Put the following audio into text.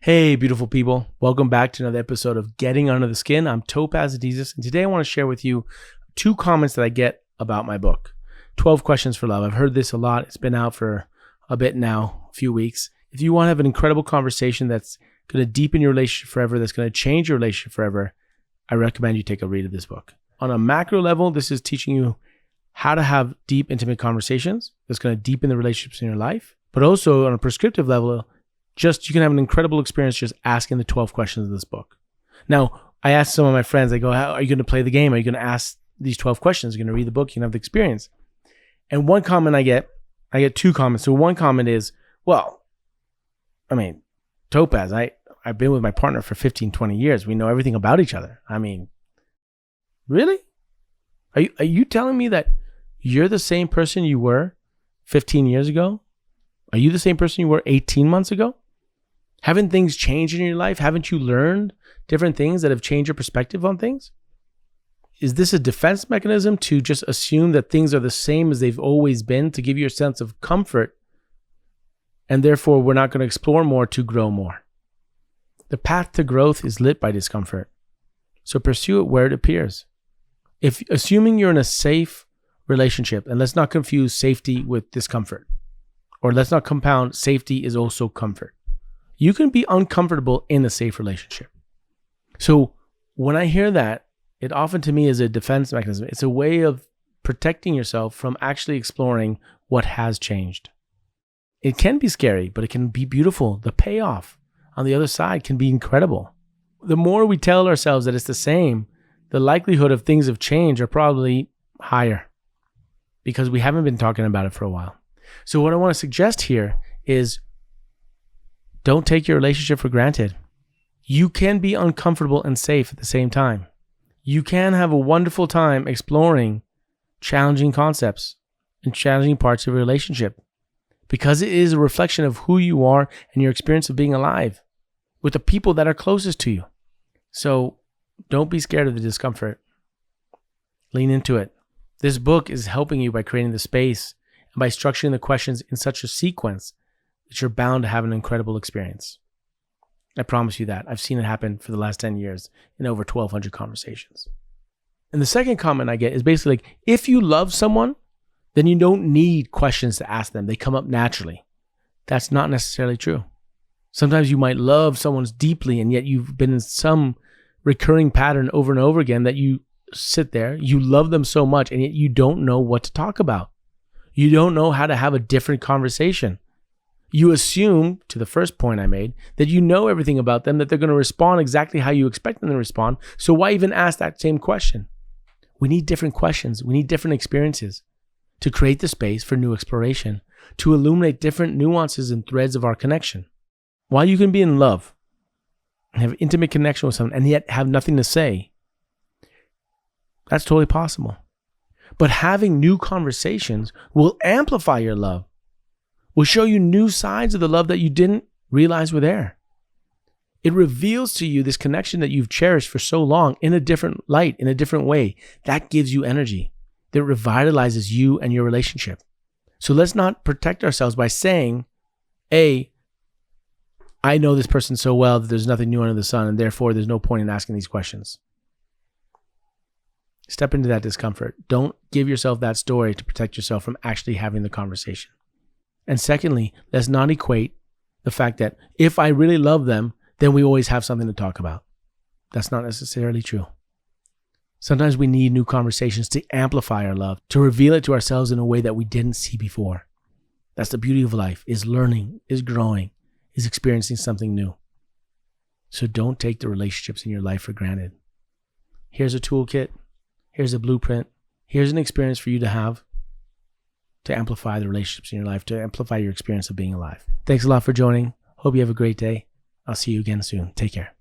Hey, beautiful people. Welcome back to another episode of Getting Under the Skin. I'm Topaz Adizes, and today I want to share with you 2 comments that I get about my book, 12 Questions for Love. I've heard this a lot. It's been out for a bit now, a few weeks. If you want to have an incredible conversation that's going to deepen your relationship forever, that's going to change your relationship forever, I recommend you take a read of this book. On a macro level, this is teaching you how to have deep, intimate conversations that's going to deepen the relationships in your life. But also on a prescriptive level, you can have an incredible experience just asking the 12 questions of this book. Now, I asked some of my friends, I go, how are you going to play the game? Are you going to ask these 12 questions? You're going to read the book, you can have the experience. And one comment I get 2 comments. So one comment is, well, I mean, Topaz, I've been with my partner for 15, 20 years. We know everything about each other. I mean, really? Are you telling me that you're the same person you were 15 years ago? Are you the same person you were 18 months ago? Haven't things changed in your life? Haven't you learned different things that have changed your perspective on things? Is this a defense mechanism to just assume that things are the same as they've always been, to give you a sense of comfort, and therefore we're not going to explore more to grow more? The path to growth is lit by discomfort. So pursue it where it appears. If assuming you're in a safe relationship, and let's not confuse safety with discomfort, or let's not compound safety is also comfort. You can be uncomfortable in a safe relationship. So when I hear that, it often to me is a defense mechanism. It's a way of protecting yourself from actually exploring what has changed. It can be scary, but it can be beautiful. The payoff on the other side can be incredible. The more we tell ourselves that it's the same, the likelihood of things have changed are probably higher because we haven't been talking about it for a while. So what I want to suggest here is don't take your relationship for granted. You can be uncomfortable and safe at the same time. You can have a wonderful time exploring challenging concepts and challenging parts of your relationship because it is a reflection of who you are and your experience of being alive with the people that are closest to you. So don't be scared of the discomfort. Lean into it. This book is helping you by creating the space and by structuring the questions in such a sequence that you're bound to have an incredible experience. I promise you that. I've seen it happen for the last 10 years in over 1,200 conversations. And the second comment I get is basically like, if you love someone, then you don't need questions to ask them. They come up naturally. That's not necessarily true. Sometimes you might love someone deeply, and yet you've been in some recurring pattern over and over again that you sit there, you love them so much, and yet you don't know what to talk about. You don't know how to have a different conversation. You assume, to the first point I made, that you know everything about them, that they're going to respond exactly how you expect them to respond. So why even ask that same question? We need different questions. We need different experiences to create the space for new exploration, to illuminate different nuances and threads of our connection. While you can be in love and have intimate connection with someone and yet have nothing to say, that's totally possible. But having new conversations will amplify your love, will show you new sides of the love that you didn't realize were there. It reveals to you this connection that you've cherished for so long in a different light, in a different way. That gives you energy. That revitalizes you and your relationship. So let's not protect ourselves by saying, I know this person so well that there's nothing new under the sun, and therefore there's no point in asking these questions. Step into that discomfort. Don't give yourself that story to protect yourself from actually having the conversation. And secondly, let's not equate the fact that if I really love them, then we always have something to talk about. That's not necessarily true. Sometimes we need new conversations to amplify our love, to reveal it to ourselves in a way that we didn't see before. That's the beauty of life, is learning, is growing, is experiencing something new. So don't take the relationships in your life for granted. Here's a toolkit. Here's a blueprint. Here's an experience for you to have to amplify the relationships in your life, to amplify your experience of being alive. Thanks a lot for joining. Hope you have a great day. I'll see you again soon. Take care.